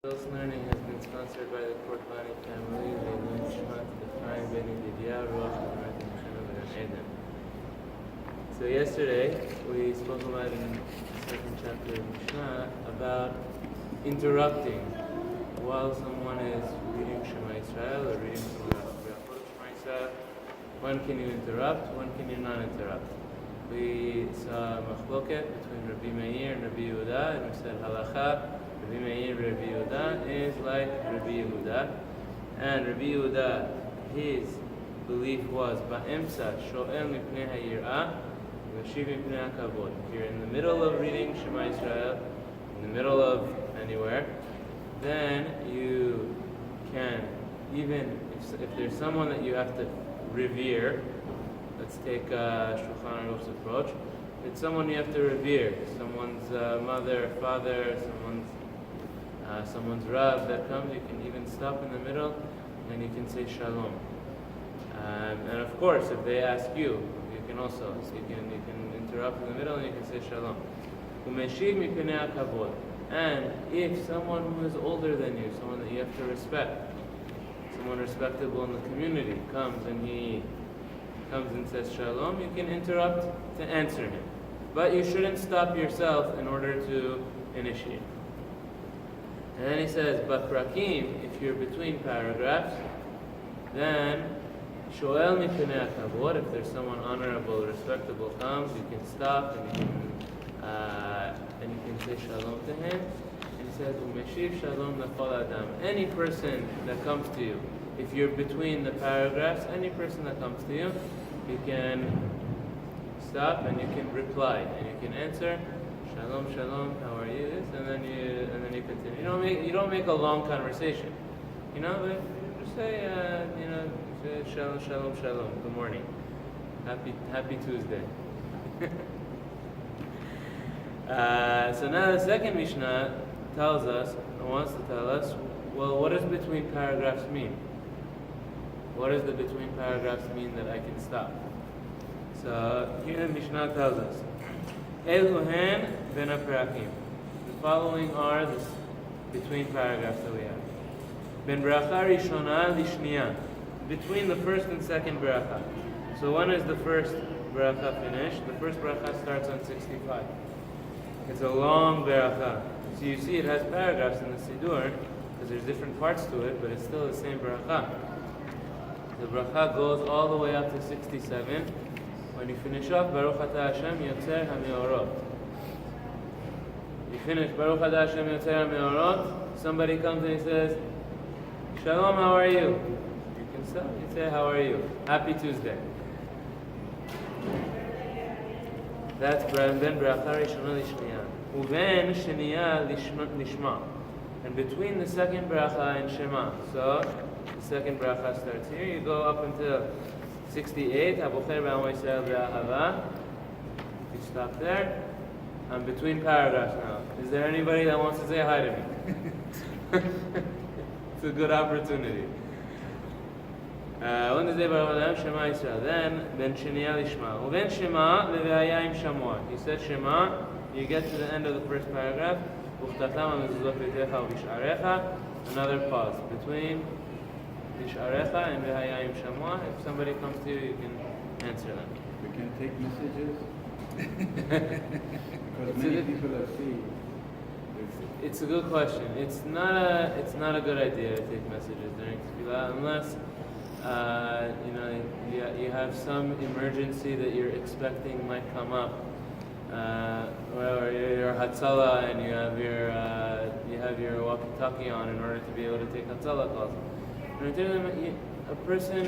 This learning has been sponsored by the Kortbani family. They learn Shmat, the Chaim Ben Yedidia, Ruach, and Mishna Berachot. So yesterday we spoke about in the second chapter of Mishnah about interrupting while someone is reading Shema Yisrael or reading Mishna Berachot Shema Yisrael. When can you interrupt? When can you not interrupt? We saw machloket between Rabbi Meir and Rabbi Yehuda, and we said halacha. Rabbi Meir, Rabbi Yehuda is like Rabbi Yehuda, and Rabbi Yehuda, his belief was Ba'emsa sho'el mipnei ha'yir'ah v'shiv mipnei ha'kavod. If you're in the middle of reading Shema Yisrael, in the middle of anywhere, then you can, even if there's someone that you have to revere, let's take Shulchan Aruch's approach, it's someone you have to revere, someone's mother, father, someone's Rav that comes, you can even stop in the middle and you can say Shalom. And of course, if they ask you, you can also, you can interrupt in the middle and you can say Shalom. And if someone who is older than you, someone that you have to respect, someone respectable in the community comes and says Shalom, you can interrupt to answer him. But you shouldn't stop yourself in order to initiate. And then he says, but prakim, if you're between paragraphs, then shoel mipnei ha'kavod, if there's someone honorable, respectable comes, you can stop and you can say shalom to him. And he says, umeshiv shalom lechol adam. Any person that comes to you, if you're between the paragraphs, any person that comes to you, you can stop and you can reply and you can answer. Shalom, shalom. How are you? This, and then you continue. You don't make a long conversation, but just say, say shalom, shalom, shalom. Good morning. Happy Tuesday. So now the second Mishnah wants to tell us, well, what does between paragraphs mean? What does the between paragraphs mean that I can stop? So here the Mishnah tells us, Eluhen ben aperakim. The following are the between paragraphs that we have. Ben bracha rishona lishniya. Between the first and second bracha. So when is the first bracha finished? The first bracha starts on 65. It's a long bracha. So you see it has paragraphs in the Siddur, because there's different parts to it, but it's still the same bracha. The bracha goes all the way up to 67. When you finish off, Baruch Atah Hashem Yotzer HaMeorot. You finish Baruch Atah Hashem Yotzer HaMeorot, somebody comes and he says, Shalom, how are you? You can stop, you say, how are you? Happy Tuesday. That's Ben Bracha Rishona Lishniya. Uven Sheniya Lishma. And between the second bracha and Shema, so the second bracha starts here, you go up until 68, Habocher b'Amo Yisrael b'Ahava. You stop there. I'm between paragraphs now. Is there anybody that wants to say hi to me? It's a good opportunity. When does they Baruch Shema Yisrael? Then Sheniya Lishma. Uven Shema le'v'haya im Shamua. He said Shema. You get to the end of the first paragraph. Uchtatam ha'mezuzot b'techa u'bish'arecha. Another pause between Bish'arecha and v'haya im Shamua. If somebody comes to you, you can answer them. We can take messages because many people are seeing. It's a good question. It's not a good idea to take messages during tefillah unless you have some emergency that you're expecting might come up, or you're Hatzalah and you have your walkie-talkie on in order to be able to take Hatzalah calls. A person,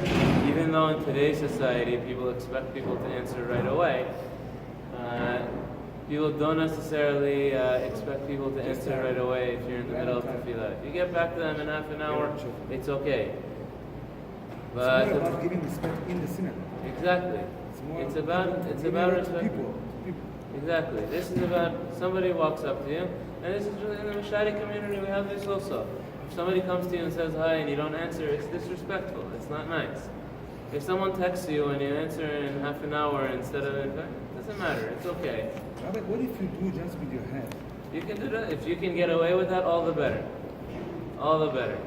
even though in today's society people expect people to answer right away, people don't necessarily expect people to answer right away if you're in the middle of tefillah. If you get back to them in half an hour, it's okay. But it's more about giving respect in the synagogue. Exactly. It's about respect. People. Exactly. This is about somebody walks up to you, and this is really in the Mishari community. We have this also. If somebody comes to you and says hi and you don't answer, it's disrespectful. It's not nice. If someone texts you and you answer in half an hour instead of it doesn't matter. It's okay. Rabbi, what if you do just with your hand? You can do that. If you can get away with that, all the better. all the better.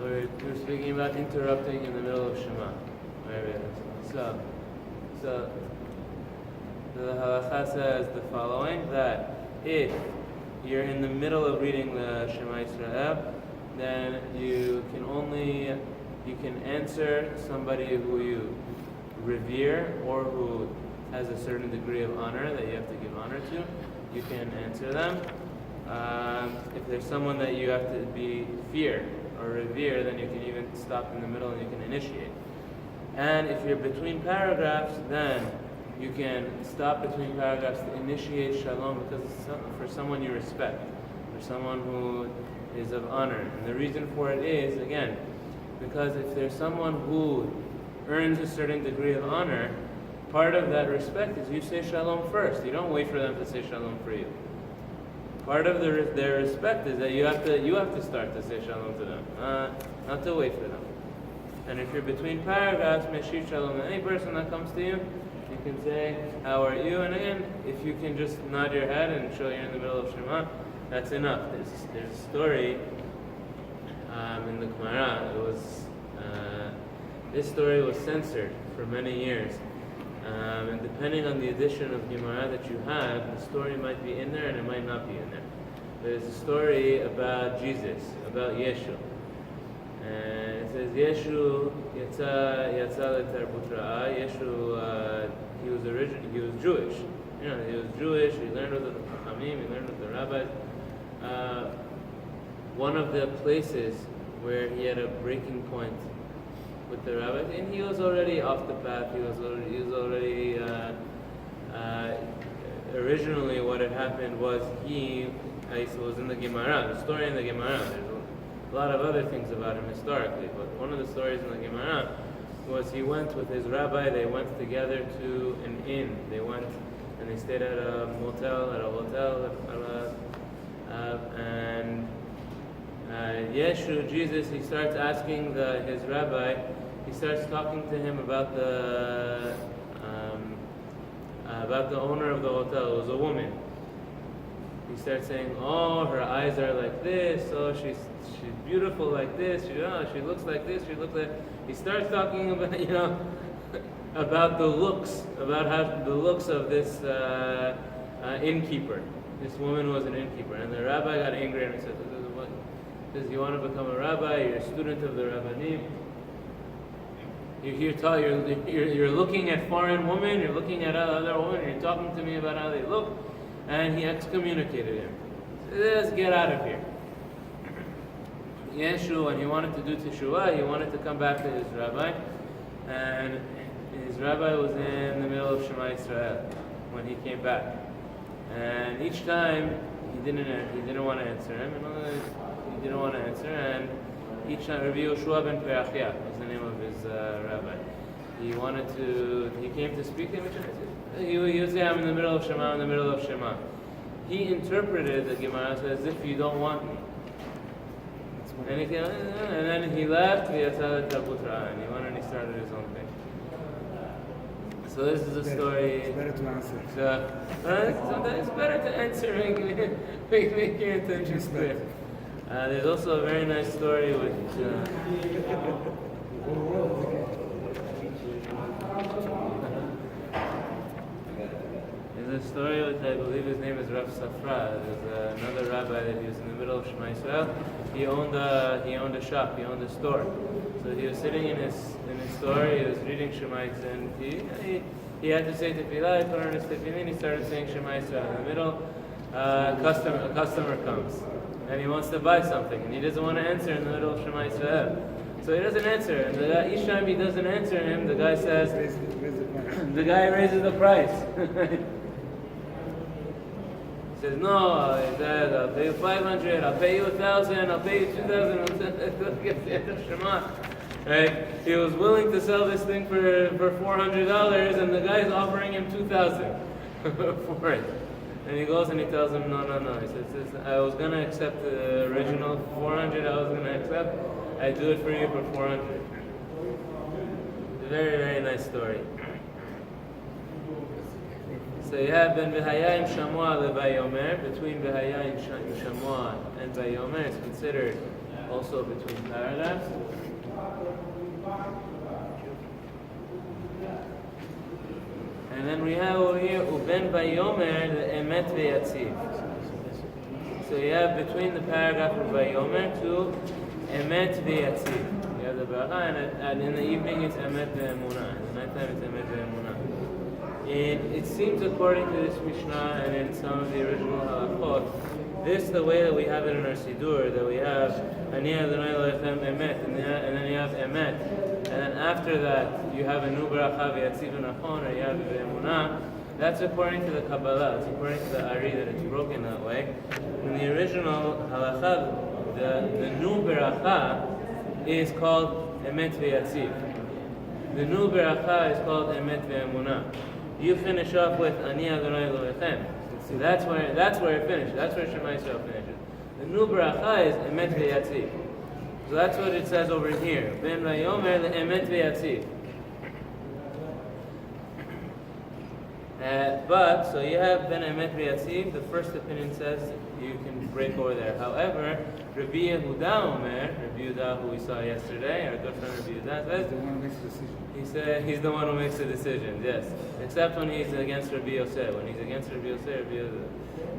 We're speaking about interrupting in the middle of Shema. So the halacha says the following, that if you're in the middle of reading the Shema Yisrael, then you can answer somebody who you revere or who has a certain degree of honor that you have to give honor to. You can answer them. If there's someone that you have to fear or revere, then you can even stop in the middle and you can initiate. And if you're between paragraphs, then you can stop between paragraphs to initiate shalom because it's for someone you respect, for someone who is of honor. And the reason for it is, again, because if there's someone who earns a certain degree of honor, part of that respect is you say shalom first. You don't wait for them to say shalom for you. Part of their respect is that you have to start to say shalom to them, not to wait for them. And if you're between paragraphs, meshiv shalom, any person that comes to you, you can say, how are you? And again, if you can just nod your head and show you're in the middle of Shema, that's enough. There's a story in the Gemara. This story was censored for many years. And depending on the edition of Gemara that you have, the story might be in there and it might not be in there. There's a story about Jesus, about Yeshu. And it says, Yeshu yatsa letarbut ra'ah. Yeshu, he was Jewish. He was Jewish, he learned with the Chachamim, he learned with the rabbis. One of the places where he had a breaking point with the rabbis, and he was already off the path. He was already originally what had happened was he was in the Gemara, the story in the Gemara. There's a lot of other things about him historically, but one of the stories in the Gemara was he went with his rabbi. They went together to an inn. They went and they stayed at a hotel, and Yeshu, Jesus, he starts asking his rabbi. He starts talking to him about the owner of the hotel. It was a woman. He starts saying, "Oh, her eyes are like this. Oh, she's beautiful like this. She looks like this. She looks like." He starts talking about about the looks of this innkeeper. This woman was an innkeeper, and the rabbi got angry and he said, "What? Says you want to become a rabbi? You're a student of the rabbanim. You're looking at foreign women. You're looking at other women. You're talking to me about how they look." And he excommunicated him. Let's get out of here. Yeshu, when he wanted to do teshuvah, he wanted to come back to his rabbi, and his rabbi was in the middle of Shema Yisrael when he came back. And each time he didn't want to answer him, and each time Rabbi Yoshua ben Perachia was the name of his rabbi. He came to speak to him. He would say, "I'm in the middle of Shema, I'm in the middle of Shema." He interpreted the Gemara as if you don't want me. And then he left, and he went and he started his own thing. So this is a story. It's better to answer. Sometimes it's better to answer, make your intentions clear. There's also a very nice story with. There's a story with, I believe his name is Rav Safra. There's another rabbi that he was in the middle of Shema Yisrael. He owned a shop, he owned a store. So he was sitting in his store, he was reading Shema Yisrael, and he had to say tefillah. He put on his tefillin, he started saying Shema Yisrael. In the middle, a customer comes, and he wants to buy something, and he doesn't want to answer in the middle of Shema Yisrael. So he doesn't answer, and each time he doesn't answer him, the guy says, the guy raises the price. He says, "No, I'll pay you 500, I'll pay you 1,000, I'll pay you 2,000. Right? He was willing to sell this thing for $400, and the guy's offering him 2,000 for it. And he goes and he tells him, no. He says, "I was gonna accept the original 400. I was gonna accept. I do it for you for 400." It's a very, very nice story. So you have Ben V'haya im Shamua leVayomer, between V'haya im Shamua and Vayomer, it's considered also between paragraphs. And then we have over here Uben Vayomer the Emet V'yatziv. So you have between the paragraph of Vayomer to Emet V'yatziv. You have the Baracha, and in the evening it's Emet V'emunah. In the nighttime it's Emet V'emunah. It seems according to this Mishnah and in some of the original halachot, this the way that we have it in our Sidur, that we have Ani Adonai Elohechem Emet, and then you have Emet, and then after that you have a new Baracha V'yatziv V'nachon, or you have V'emunah. That's according to the Kabbalah, it's according to the Ari that it's broken that way. In the original halacha, the new Baracha is called Emet V'yatziv. The new Baracha is called Emet V'emunah. You finish off with Ani Adonai Elohechem. See, that's where it finishes. That's where Shema Yisrael finishes. The new Baracha is Emet V'yatziv. So that's what it says over here. Ben Vayomer the Emet V'yatziv. So you have Ben Emet V'yatziv. The first opinion says you can break over there. However, Rabbi Yehuda Omer, Rabbi Yehuda, who we saw yesterday, our good friend Rabbi Yehuda, says The one who makes the decision. he said he's the one who makes the decisions, yes. Except when he's against Rabbi Yosef. When he's against Rabbi Yosef, Rabbi Yosef.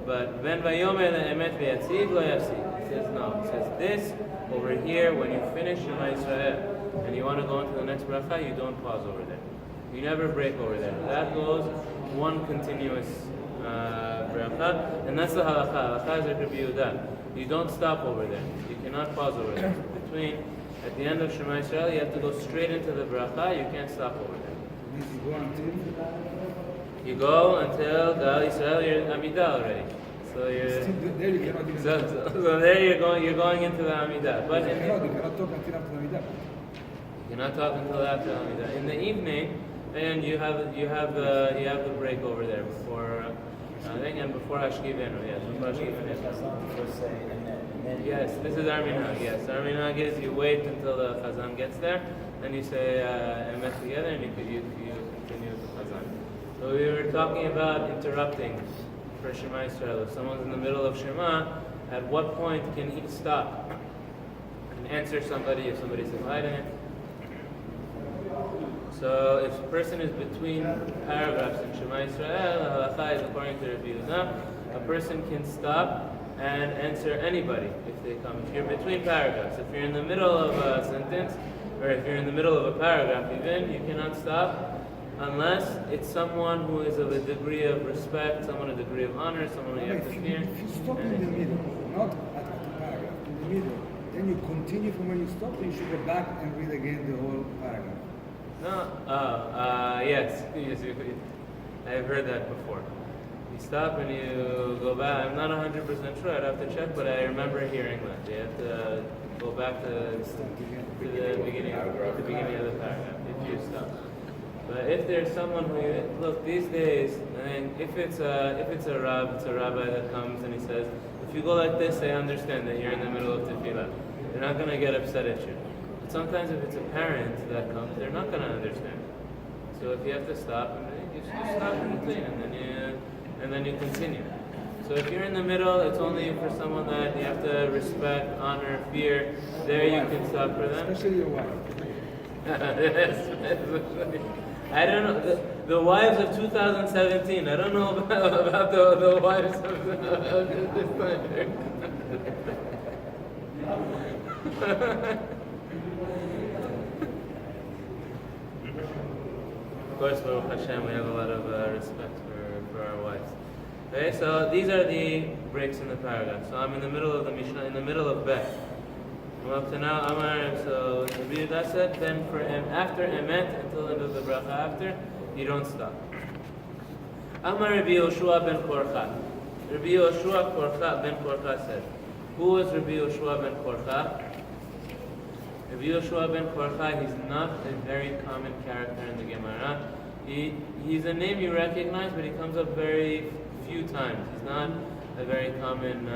But Ben Vayomer le'emet v'yatziv lo yafsid. He says no. He says this over here, when you finish Shema Yisrael and you want to go into the next bracha, you don't pause over there. You never break over there. That goes one continuous bracha, and that's the halacha. Halacha is like Rabbi Yehuda. You don't stop over there. You cannot pause over there. At the end of Shema Yisrael, you have to go straight into the bracha. You can't stop over there. Means You go until Gal Yisrael, you're in Amidah already. So you're there you cannot even so there you're going into the Amidah. But you cannot talk until after the Midah. you're not talking until after Amidah. In the evening, and you have the break over there before I think, and before Hashkivenu. Yes, before Hashkivenu. Yes, this is our minhag. Yes, our minhag is you wait until the Chazan gets there, then you say Emet together, and you continue with the Chazan. So we were talking about interrupting for Shema Yisrael. If someone's in the middle of Shema, at what point can he stop and answer somebody if somebody's inviting it? So if a person is between paragraphs in Shema Yisrael, the halacha is according to Rabbi Yehuda, a person can stop and answer anybody if they come. If you're between paragraphs, if you're in the middle of a sentence, or if you're in the middle of a paragraph even, you cannot stop unless it's someone who is of a degree of respect, someone a degree of honor, someone you have to fear. If you stop in the middle, not at the paragraph, in the middle, then you continue from where you stopped, and you should go back and read again the whole paragraph. No, yes, I've heard that before. You stop and you go back. I'm not 100% sure. I'd have to check, but I remember hearing that. You have to go back to the beginning of the paragraph if you stop. But if there's someone who look these days, I mean, if it's a rabbi that comes and he says, if you go like this, they understand that you're in the middle of tefillah. They're not going to get upset at you. But sometimes if it's a parent that comes, they're not going to understand. So if you have to stop, you stop in between, and then you continue. So if you're in the middle, it's only for someone that you have to respect, honor, fear. There you can stop for them. Especially your wife. I don't know. The wives of 2017, I don't know about the wives of this time. Of course, Baruch Hashem, we have a lot of respect for our wives. Okay, so these are the breaks in the paragraph. So I'm in the middle of the Mishnah, in the middle of Bet. I'm up to now, Amar, so Rabbi Yehuda said, then for after Emet, until the end of the bracha after, you don't stop. Amar Rabbi Yoshua ben Korcha. Rabbi Yoshua ben Korcha said, who was Rabbi Yoshua ben Korcha? Rabbi Yoshua ben Korcha, he's not a very common character in the Gemara. He's a name you recognize, but he comes up very few times. He's not a very common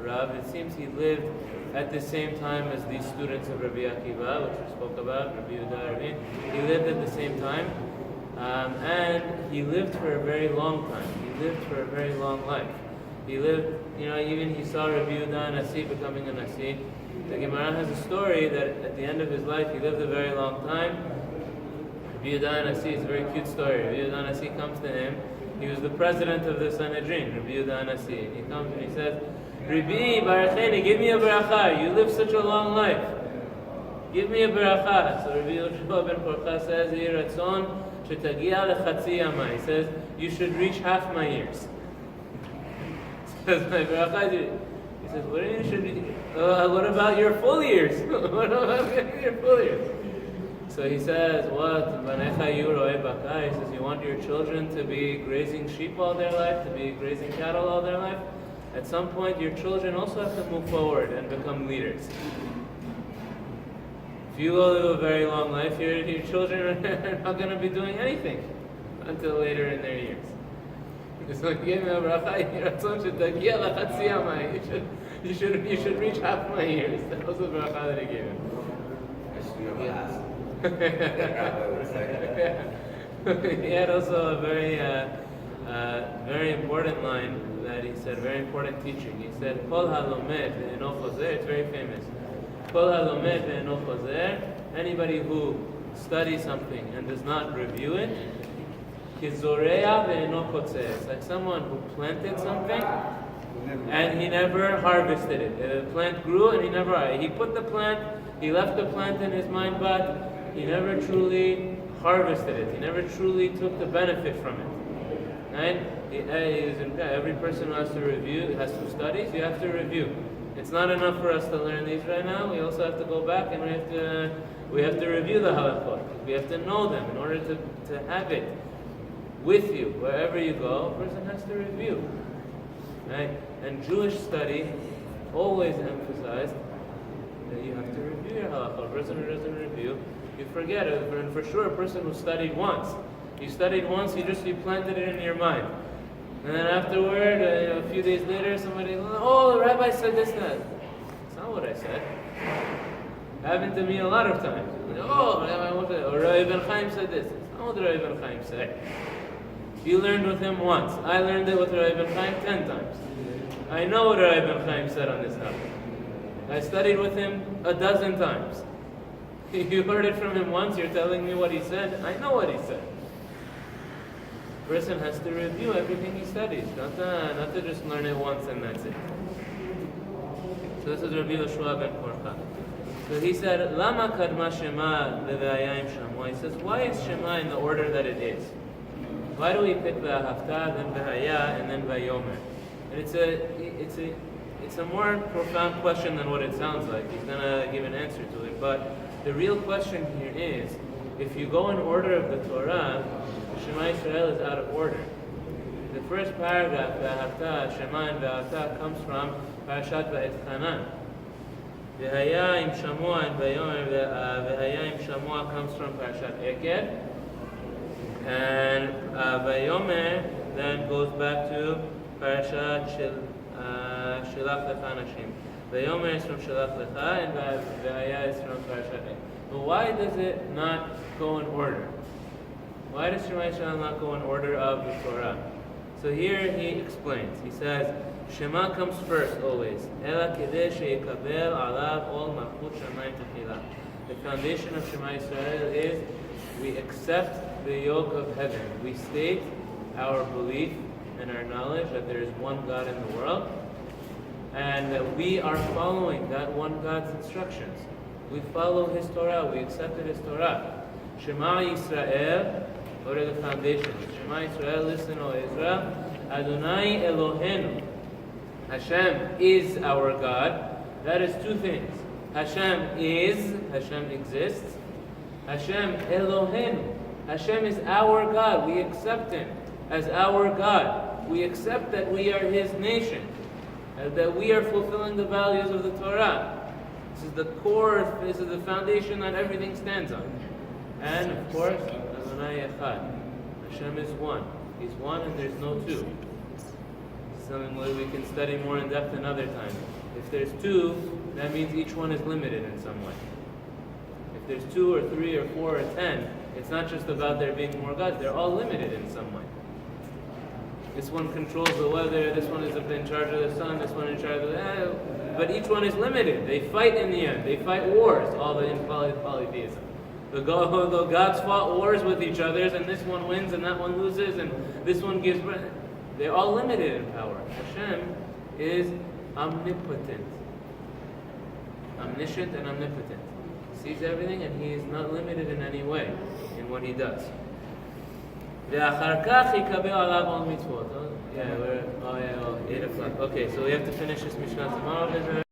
Rav. It seems he lived at the same time as the students of Rabbi Akiva, which we spoke about, Rabbi Yehuda, Rabbi. He lived at the same time. And he lived for a very long time. He lived for a very long life. He lived, even he saw Rabbi Yehuda Nasi becoming a Nasi. The Gemara has a story that at the end of his life, he lived a very long time. Rabbi Yehuda Nasi is a very cute story. Rabbi Yehuda Nasi comes to him. He was the president of the Sanhedrin, Rabbi Yehuda Nasi. And he comes and he says, Rabbi, Baracheni, give me a beracha. You live such a long life. Give me a beracha. So Rabbi Yoshua ben Korcha says, Yehi Ratzon shetagia lechatzi yama. He says, you should reach half my years. He says, my beracha is... He says, what do you should... what about your full years? What about your full years? So he says, what? He says, you want your children to be grazing sheep all their life, to be grazing cattle all their life? At some point, your children also have to move forward and become leaders. If you live a very long life, your children are not going to be doing anything until later in their years. So give me a bracha, you should reach half my years. That was the bracha that he gave him. He had also a very important line that he said, very important teaching. He said, Kol halomed ve'eno chozer, it's very famous. Kol halomed ve'eno chozer, anybody who studies something and does not review it, kizoreya ve'eno kotzer, it's like someone who planted something and he never harvested it. The plant grew and he put the plant, he left the plant in his mind, but he never truly harvested it. He never truly took the benefit from it. Right? Every person who has to review, has to study, so you have to review. It's not enough for us to learn these right now. We also have to go back and we have to review the halachot. We have to know them in order to have it with you. Wherever you go, a person has to review. Right? And Jewish study always emphasized that you have to review your halachot. A person who doesn't review, you forget it. And for sure, a person who studied once, you studied once, you planted it in your mind. And then afterward, a few days later, somebody, the rabbi said this and that. It's not what I said. It happened to me a lot of times. Or Rabbi Ben Chaim said this. It's not what Rabbi Ben Chaim said. You learned with him once. I learned it with Rabbi Ben Chaim 10 times. I know what Rabbi Ben Chaim said on this topic. I studied with him a dozen times. You heard it from him once, you're telling me what he said? I know what he said. A person has to review everything he studies, not to just learn it once and that's it. So this is Rabbi Yoshua ben Korcha. So he said, Lama kadma Shema le'vayayim shamua. He says, why is Shema in the order that it is? Why do we pick V'ahavta, then V'haya, and then Vayomer? And it's a more profound question than what it sounds like. He's going to give an answer to it. But the real question here is, if you go in order of the Torah, Shema Yisrael is out of order. The first paragraph, V'ahavta, Shema and V'ahavta, comes from Parashat Va'etchanan. V'haya im Shamua and Vayomer, V'haya im Shamua comes from Parashat Eked. And Vayomer then goes back to Parashat Shilach Lecha Anashim. Vayomer is from Shilach Lecha and V'haya is from Parashat Eked. But why does it not go in order? Why does Shema Yisrael not go in order of the Torah? So here he explains. He says, Shema comes first always. Ela kedeh sheyikabel alav ol malchut shamayim techila. The foundation of Shema Yisrael is we accept the yoke of heaven. We state our belief and our knowledge that there is one God in the world, and that we are following that one God's instructions. We follow His Torah. We accepted His Torah. Shema Yisrael. What are the foundations? Shema Yisrael, listen, O Israel. Adonai Elohenu. Hashem is our God. That is two things. Hashem exists. Hashem Elohenu. Hashem is our God. We accept Him as our God. We accept that we are His nation. That we are fulfilling the values of the Torah. This is the core, this is the foundation that everything stands on. And of course, Adonai Echad. Hashem is one. He's one and there's no two. Something that we can study more in depth another time. If there's two, that means each one is limited in some way. If there's 2 or 3 or 4 or 10, It's not just about there being more gods. They're all limited in some way. This one controls the weather. This one is in charge of the sun. This one in charge of the... but each one is limited. They fight in the end. They fight wars. All the in polytheism. The gods fought wars with each other, and this one wins and that one loses, and this one gives birth. They're all limited in power. Hashem is omnipotent, omniscient and omnipotent. He sees everything, and he is not limited in any way in what he does. Yeah, we're 8 o'clock. Okay, so we have to finish this Mishnah tomorrow.